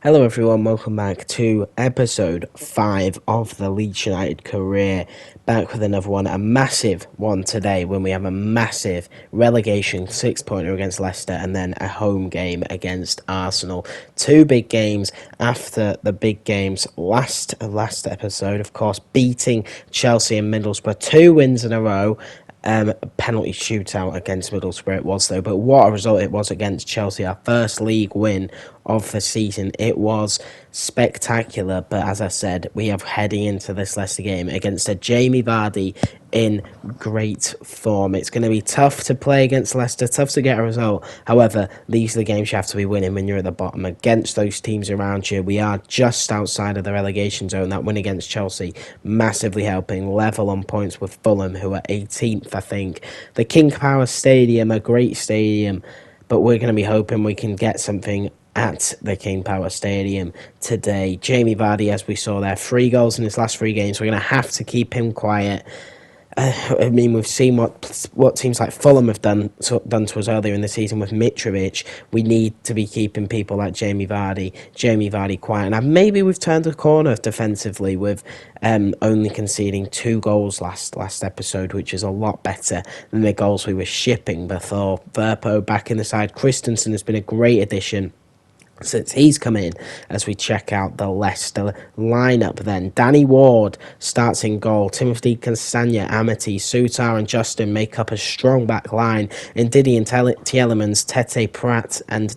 Hello everyone, welcome back to episode 5 of the Leeds United career. Back with another one, a massive one today when we have a massive relegation 6-pointer against Leicester and then a home game against Arsenal. Two big games after the big games last episode, of course, beating Chelsea and Middlesbrough. 2 wins in a row. Penalty shootout against Middlesbrough it was though, but what a result it was against Chelsea, our first league win of the season. It was spectacular, but as I said, we are heading into this Leicester game against a Jamie Vardy in great form. It's going to be tough to play against Leicester, tough to get a result. However, these are the games you have to be winning when you're at the bottom against those teams around you. We are just outside of the relegation zone. That win against Chelsea massively helping, level on points with Fulham, who are 18th, I think. The King Power Stadium, a great stadium, but we're going to be hoping we can get something at the King Power Stadium today. Jamie Vardy, as we saw there, 3 goals in his last 3 games. We're going to have to keep him quiet. I mean, we've seen what teams like Fulham have done to us earlier in the season with Mitrovic. We need to be keeping people like Jamie Vardy quiet. And maybe we've turned a corner defensively with only conceding 2 goals last episode, which is a lot better than the goals we were shipping before. Verpo back in the side. Christensen has been a great addition since he's come in. As we check out the Leicester lineup then, Danny Ward starts in goal. Timothy Castagne, Amity, Sutar and Justin make up a strong back line. In Didi and Tielemans, Tete, Pratt and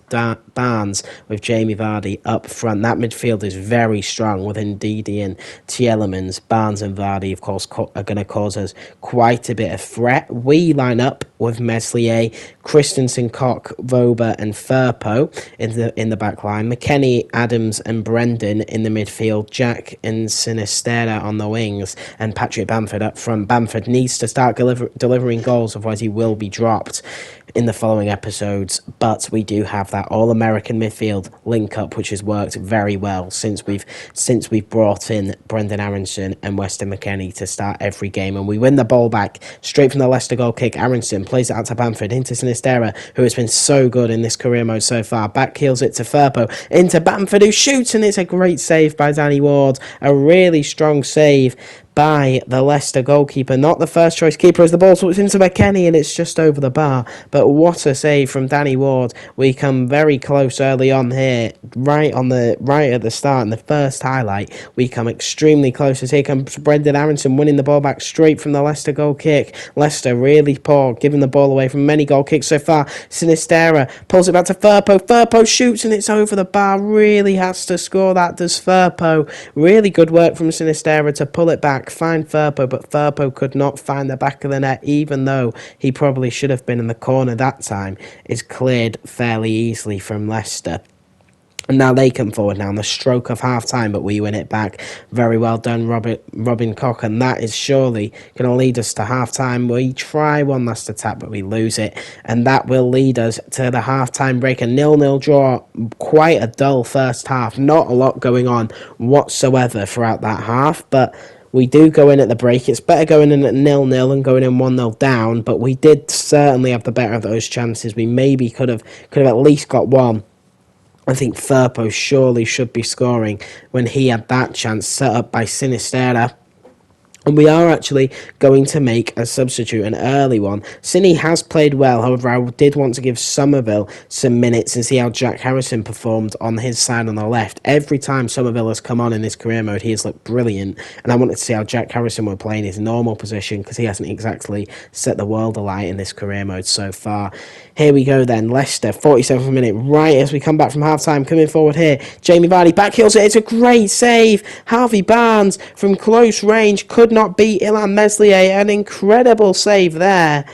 Barnes with Jamie Vardy up front. That midfield is very strong with Ndidi and Tielemans. Barnes and Vardy, of course, are going to cause us quite a bit of threat. We line up with Meslier, Christensen, Koch, Voba and Firpo in the back line. McKennie, Adams and Brendan in the midfield. Jack and Sinisterra on the wings and Patrick Bamford up front. Bamford needs to start delivering goals, otherwise he will be dropped in the following episodes. But we do have that all-American midfield link-up, which has worked very well since we've brought in Brendan Aronson and Weston McKennie to start every game. And we win the ball back straight from the Leicester goal kick. Aronson plays it out to Bamford, into Sinisterra, who has been so good in this career mode so far. Back heels it to Firpo, into Bamford, who shoots, and it's a great save by Danny Ward. A really strong save by the Leicester goalkeeper. Not the first choice keeper as the ball slips into McKennie and it's just over the bar. But what a save from Danny Ward. We come very close early on here, right at the start in the first highlight. We come extremely close as here comes Brendan Aronson winning the ball back straight from the Leicester goal kick. Leicester really poor, giving the ball away from many goal kicks so far. Sinisterra pulls it back to Firpo. Firpo shoots and it's over the bar. Really has to score that, does Firpo. Really good work from Sinisterra to pull it back, find Firpo, but Firpo could not find the back of the net, even though he probably should have been in the corner that time. Is cleared fairly easily from Leicester. And now they come forward now on the stroke of half-time, but we win it back. Very well done, Robin Koch, and that is surely going to lead us to half-time. We try one last attack, but we lose it, and that will lead us to the half-time break. A 0-0 draw, quite a dull first half. Not a lot going on whatsoever throughout that half, but we do go in at the break. It's better going in at 0-0 and going in 1-0 down, but we did certainly have the better of those chances. We maybe could have at least got one. I think Firpo surely should be scoring when he had that chance set up by Sinisterra. And we are actually going to make a substitute, an early one. Cine has played well, however, I did want to give Somerville some minutes and see how Jack Harrison performed on his side on the left. Every time Somerville has come on in this career mode, he has looked brilliant, and I wanted to see how Jack Harrison would play in his normal position, because he hasn't exactly set the world alight in this career mode so far. Here we go then, Leicester, 47th minute, right as we come back from half-time, coming forward here. Jamie Vardy backheels it, it's a great save. Harvey Barnes from close range could not beat Ilan Meslier, an incredible save there.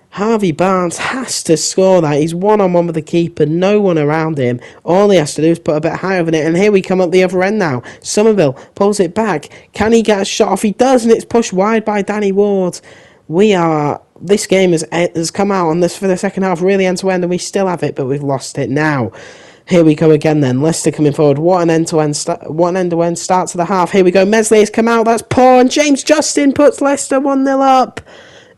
Harvey Barnes has to score that. He's one-on-one with the keeper, no one around him. All he has to do is put a bit higher than it, and here we come up the other end now. Somerville pulls it back. Can he get a shot off? He does, and it's pushed wide by Danny Ward. This game has come out on this for the second half, really end-to-end, and we still have it, but we've lost it now. Here we go again then. Leicester coming forward. What an end-to-end start to the half. Here we go. Meslier's come out. That's poor. And James Justin puts Leicester 1-0 up.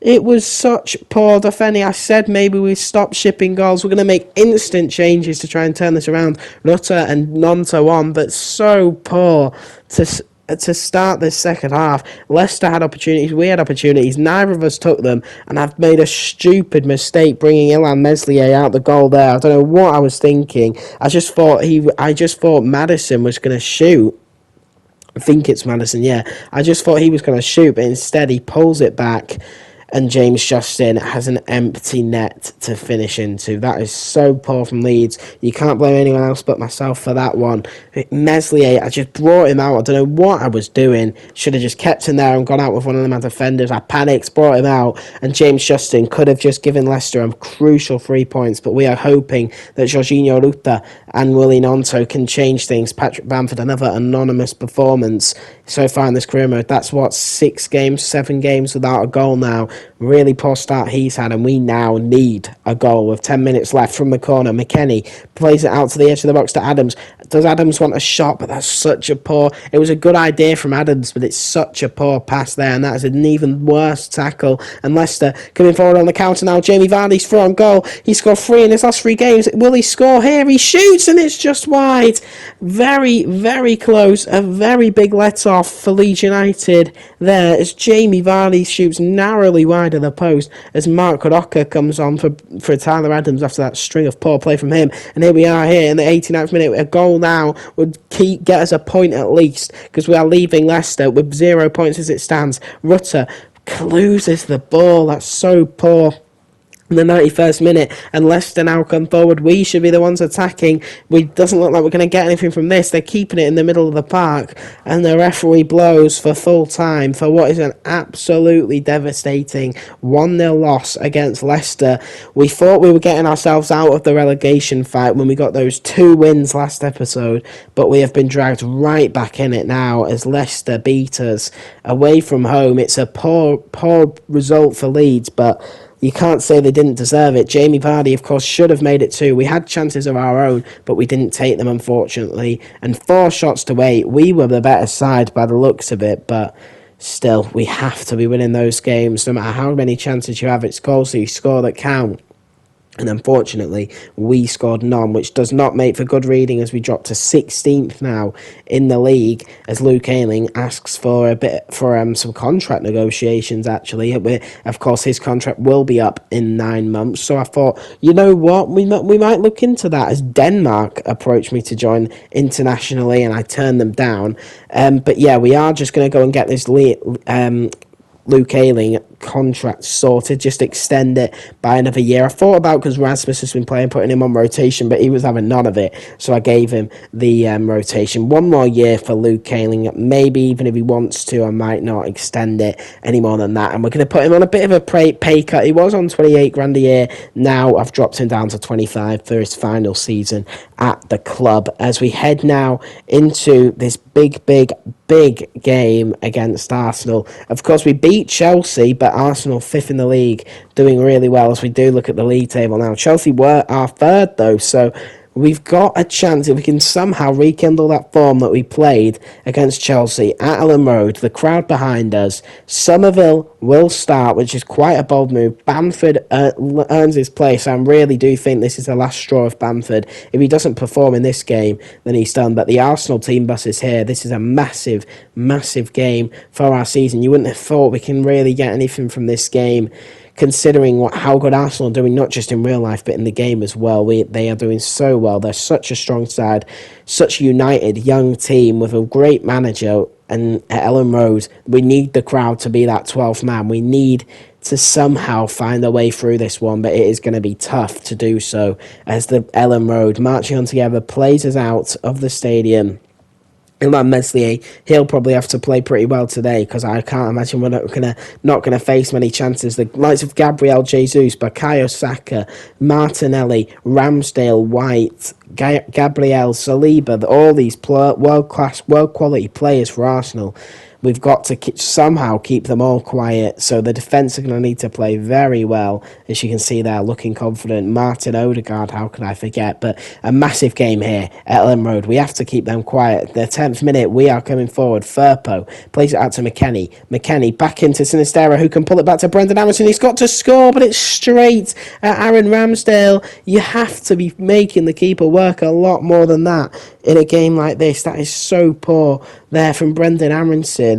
It was such poor defending. I said maybe we stop shipping goals. We're going to make instant changes to try and turn this around. Rutter and Nonto on, but so poor to start this second half. Leicester had opportunities. We had opportunities. Neither of us took them. And I've made a stupid mistake bringing Ilan Meslier out the goal there. I don't know what I was thinking. I just thought Maddison was going to shoot. I think it's Madison, yeah. I just thought he was going to shoot, but instead he pulls it back and James Justin has an empty net to finish into. That is so poor from Leeds. You can't blame anyone else but myself for that one. Meslier, I just brought him out. I don't know what I was doing. Should have just kept him there and gone out with one of my defenders. I panicked, brought him out, and James Justin could have just given Leicester a crucial 3 points, but we are hoping that Jorginho Ruta and Willie Nonto can change things. Patrick Bamford, another anonymous performance so far in this career mode. That's what, 7 games without a goal now. Really poor start he's had, and we now need a goal with 10 minutes left from the corner. McKennie plays it out to the edge of the box to Adams. Does Adams want a shot? But that's such a poor... It was a good idea from Adams, but it's such a poor pass there, and that is an even worse tackle. And Leicester coming forward on the counter now. Jamie Vardy's through on goal. He scored 3 in his last 3 games. Will he score here? He shoots, and it's just wide. Very, very close. A very big let-off for Leeds United there as Jamie Vardy shoots narrowly wide of the post as Mark Roca comes on for Tyler Adams after that string of poor play from him. And here we are here in the 89th minute. A goal now would get us a point at least, because we are leaving Leicester with 0 points as it stands. Rutter loses the ball. That's so poor. In the 91st minute, and Leicester now come forward. We should be the ones attacking. It doesn't look like we're going to get anything from this. They're keeping it in the middle of the park, and the referee blows for full time for what is an absolutely devastating 1-0 loss against Leicester. We thought we were getting ourselves out of the relegation fight when we got those 2 wins last episode, but we have been dragged right back in it now as Leicester beat us away from home. It's a poor result for Leeds, but you can't say they didn't deserve it. Jamie Vardy, of course, should have made it too. We had chances of our own, but we didn't take them, unfortunately. And 4 shots to 8. We were the better side by the looks of it, but still, we have to be winning those games. No matter how many chances you have, it's goals that you score that count. And unfortunately, we scored none, which does not make for good reading as we drop to 16th now in the league as Luke Ayling asks for some contract negotiations, actually. Of course, his contract will be up in 9 months. So I thought, you know what, we might look into that as Denmark approached me to join internationally and I turned them down. But yeah, we are just going to go and get this Luke Ayling contract sorted, just extend it by another year. I thought about, because Rasmus has been putting him on rotation, but he was having none of it, so I gave him the rotation. 1 more year for Luke Ayling. Maybe even if he wants to, I might not extend it any more than that, and we're going to put him on a bit of a pay cut. He was on 28 grand a year. Now I've dropped him down to 25 for his final season at the club as we head now into this big game against Arsenal. Of course, we beat Chelsea, but Arsenal 5th in the league, doing really well as we do look at the league table now. Chelsea were our 3rd though, so we've got a chance if we can somehow rekindle that form that we played against Chelsea at Ellen Road, the crowd behind us. Somerville will start, which is quite a bold move. Bamford earns his place. I really do think this is the last straw of Bamford. If he doesn't perform in this game, then he's done. But the Arsenal team bus is here. This is a massive game for our season. You wouldn't have thought we can really get anything from this game, considering how good Arsenal are doing, not just in real life, but in the game as well. They are doing so well. They're such a strong side, such a united young team with a great manager. And at Ellen Road, we need the crowd to be that 12th man. We need to somehow find a way through this one, but it is going to be tough to do so as the Ellen Road, marching on together, plays us out of the stadium. Ilan Meslier, he'll probably have to play pretty well today, because I can't imagine we're not gonna face many chances. The likes of Gabriel Jesus, Bukayo Saka, Martinelli, Ramsdale, White, Gabriel, Saliba, all these world-class, world-quality players for Arsenal. We've got to somehow keep them all quiet. So the defence are going to need to play very well. As you can see there, looking confident. Martin Odegaard, how can I forget? But a massive game here at Ellen Road. We have to keep them quiet. The 10th minute, we are coming forward. Firpo plays it out to McKennie. McKennie back into Sinistera, who can pull it back to Brendan Aronson. He's got to score, but it's straight at Aaron Ramsdale. You have to be making the keeper work a lot more than that in a game like this. That is so poor there from Brendan Aronson.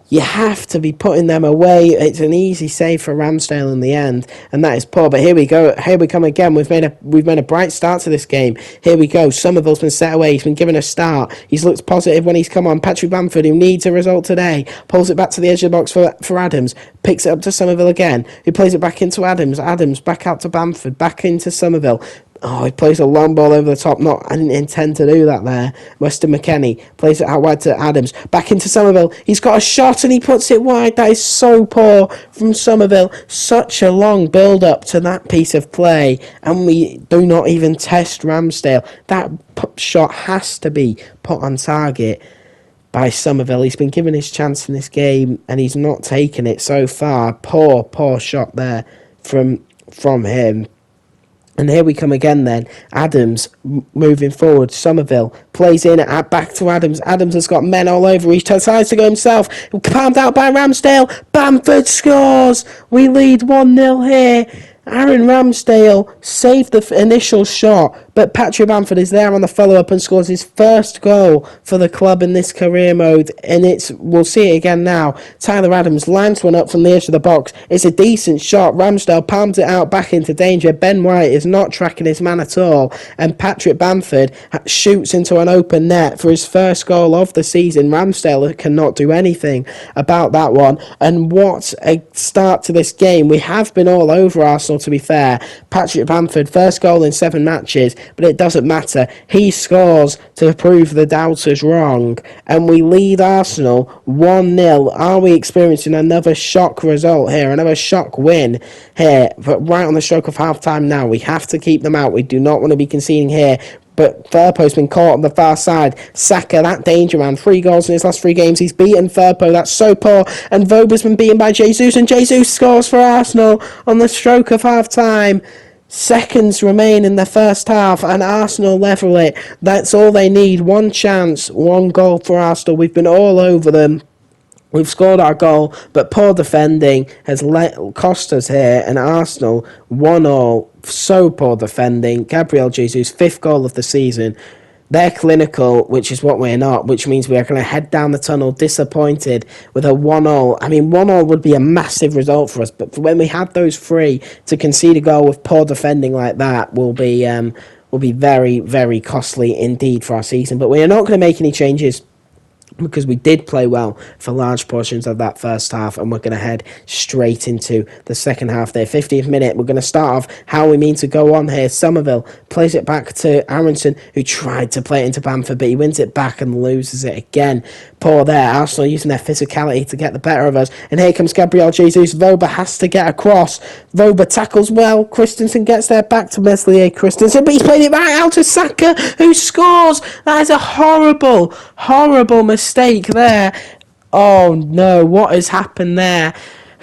You have to be putting them away. It's an easy save for Ramsdale in the end, and that is poor. But here we go. Here we come again. We've made a bright start to this game. Here we go. Somerville's been set away. He's been given a start. He's looked positive when he's come on. Patrick Bamford, who needs a result today, pulls it back to the edge of the box for Adams. Picks it up to Somerville again, who plays it back into Adams. Adams back out to Bamford. Back into Somerville. Oh, he plays a long ball over the top. I didn't intend to do that there. Weston McKennie plays it out wide to Adams. Back into Somerville. He's got a shot and he puts it wide. That is so poor from Somerville. Such a long build-up to that piece of play. And we do not even test Ramsdale. That shot has to be put on target by Somerville. He's been given his chance in this game and he's not taken it so far. Poor shot there from him. And here we come again then. Adams moving forward. Somerville plays in back to Adams. Adams has got men all over. He decides to go himself. Palmed out by Ramsdale. Bamford scores. We lead 1-0 here. Aaron Ramsdale saved the initial shot, but Patrick Bamford is there on the follow-up and scores his first goal for the club in this career mode, and we'll see it again now. Tyler Adams lines one up from the edge of the box. It's a decent shot. Ramsdale palms it out back into danger. Ben White is not tracking his man at all, and Patrick Bamford shoots into an open net for his first goal of the season. Ramsdale cannot do anything about that one, and what a start to this game. We have been all over Arsenal, to be fair. Patrick Bamford, first goal in 7 matches, but it doesn't matter. He scores to prove the doubters wrong, and we lead Arsenal 1-0. Are we experiencing another shock result here? Another shock win here? But right on the stroke of half-time now, we have to keep them out. We do not want to be conceding here. But Firpo's been caught on the far side. Saka, that danger man, 3 goals in his last 3 games. He's beaten Firpo. That's so poor. And Voba's been beaten by Jesus, and Jesus scores for Arsenal on the stroke of half-time. Seconds remain in the first half, and Arsenal level it. That's all they need. 1 chance, 1 goal for Arsenal. We've been all over them. We've scored our goal, but poor defending has cost us here, and Arsenal 1-0. So poor defending. Gabriel Jesus, 5th goal of the season. They're clinical, which is what we're not, which means we are going to head down the tunnel disappointed with a 1-0. I mean, 1-0 would be a massive result for us, but when we have those 3, to concede a goal with poor defending like that will be very, very costly indeed for our season. But we are not going to make any changes, because we did play well for large portions of that first half, and we're going to head straight into the second half there. 50th minute, we're going to start off how we mean to go on here. Somerville plays it back to Aronson, who tried to play it into Bamford, but he wins it back and loses it again. Poor there. Arsenal using their physicality to get the better of us. And here comes Gabriel Jesus. Voba has to get across. Voba tackles well. Christensen gets there back to Meslier. Christensen, but he's played it back out to Saka, who scores. That is a horrible, horrible mistake there. Oh no, what has happened there?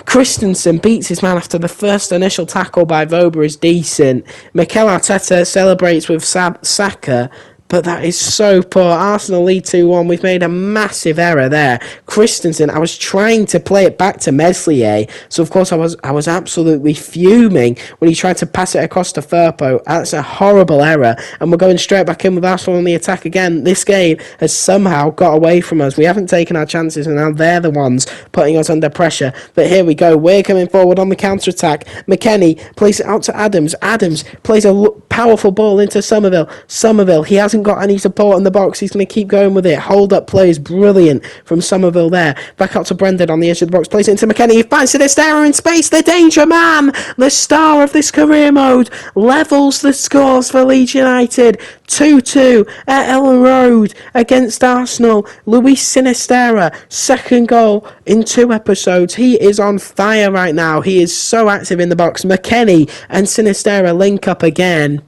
Christensen beats his man after the first initial tackle by Voba is decent. Mikel Arteta celebrates with Saka, but that is so poor. Arsenal lead 2-1. We've made a massive error there. Christensen, I was trying to play it back to Meslier, so of course I was absolutely fuming when he tried to pass it across to Firpo. That's a horrible error, and we're going straight back in with Arsenal on the attack again. This game has somehow got away from us. We haven't taken our chances, and now they're the ones putting us under pressure. But here we go. We're coming forward on the counter-attack. McKennie plays it out to Adams. Adams plays a powerful ball into Somerville. Somerville, he hasn't got any support in the box. He's going to keep going with it. Hold up play is brilliant from Somerville there. Back up to Brendan on the edge of the box. Plays it into McKennie. He finds Sinistera in space. The danger man, the star of this career mode, levels the scores for Leeds United. 2-2 at Ellen Road against Arsenal. Luis Sinistera, 2nd goal in 2 episodes. He is on fire right now. He is so active in the box. McKennie and Sinistera link up again.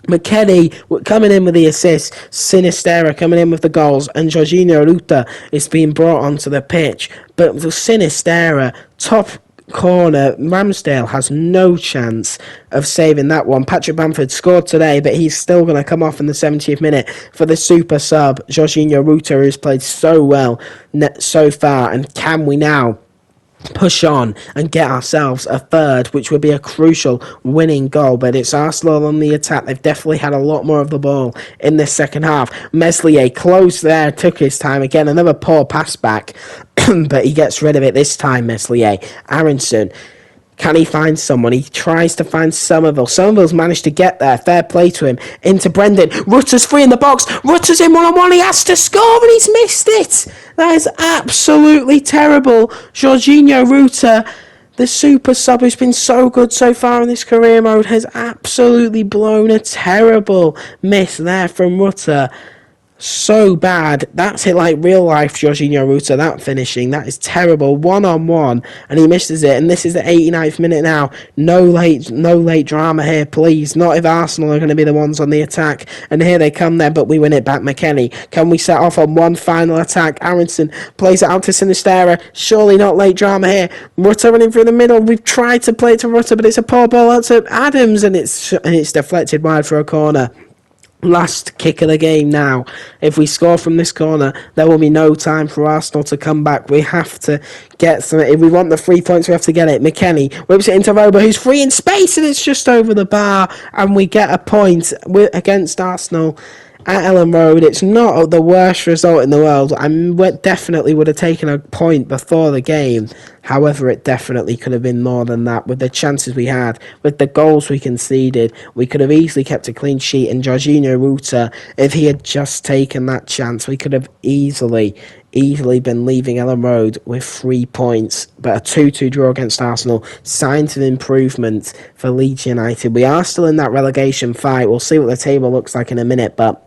McKennie coming in with the assists, Sinistera coming in with the goals, and Jorginho Ruta is being brought onto the pitch. But the Sinistera, top corner, Ramsdale has no chance of saving that one. Patrick Bamford scored today, but he's still going to come off in the 70th minute for the super sub, Jorginho Ruta, who's played so well so far. And can we now push on and get ourselves a third, which would be a crucial winning goal? But it's Arsenal on the attack. They've definitely had a lot more of the ball in this second half. Meslier close there, took his time again, another poor pass back, but he gets rid of it this time. Meslier, Aronson, can he find someone? He tries to find Somerville. Somerville's managed to get there. Fair play to him. Into Brendan. Rutter's free in the box. Rutter's in one-on-one. He has to score, but he's missed it. That is absolutely terrible. Jorginho Rutter, the super sub who's been so good so far in this career mode, has absolutely blown a terrible miss there from Rutter. So bad. That's it, like real life Jorginho Ruta, that finishing. That is terrible. 1-on-1 and he misses it. And this is the 89th minute now. No late drama here, please. Not if Arsenal are going to be the ones on the attack. And here they come then, but we win it back. McKennie, can we set off on one final attack? Aronson plays it out to Sinistera. Surely not late drama here. Rutter running through the middle. We've tried to play it to Rutter, but it's a poor ball out to Adams, and it's deflected wide for a corner. Last kick of the game now. If we score from this corner, there will be no time for Arsenal to come back. We have to get some. If we want the 3 points, we have to get it. McKennie whips it into Roba, who's free in space, and it's just over the bar, and we get a point against Arsenal at Ellen Road. It's not the worst result in the world. I definitely would have taken a point before the game. However, it definitely could have been more than that. With the chances we had, with the goals we conceded, we could have easily kept a clean sheet. And Jorginho Ruta, if he had just taken that chance, we could have easily been leaving Ellen Road with 3 points. But a 2-2 draw against Arsenal, signs of improvement for Leeds United. We are still in that relegation fight. We'll see what the table looks like in a minute, but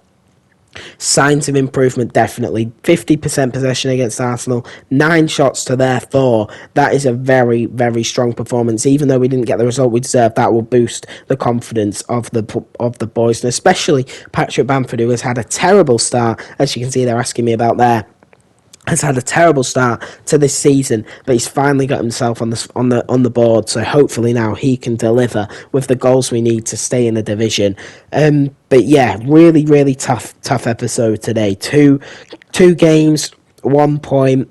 signs of improvement, definitely. 50% possession against Arsenal, 9 shots to their 4. That is a very, very strong performance. Even though we didn't get the result we deserved, that will boost the confidence of the boys, and especially Patrick Bamford, who has had a terrible start, as you can see they're asking me about there. Has had a terrible start to this season, but he's finally got himself on the board. So hopefully now he can deliver with the goals we need to stay in the division. But yeah, really, really tough episode today. Two games, 1 point.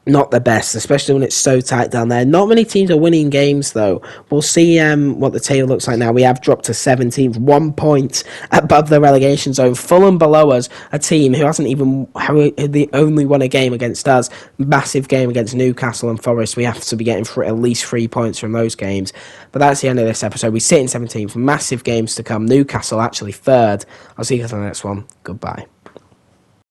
Not the best, especially when it's so tight down there. Not many teams are winning games, though. We'll see what the table looks like now. We have dropped to 17th, 1 point above the relegation zone. Fulham below us, a team who they only won a game against us. Massive game against Newcastle and Forest. We have to be getting at least 3 points from those games. But that's the end of this episode. We sit in 17th. Massive games to come. Newcastle actually third. I'll see you guys on the next one. Goodbye.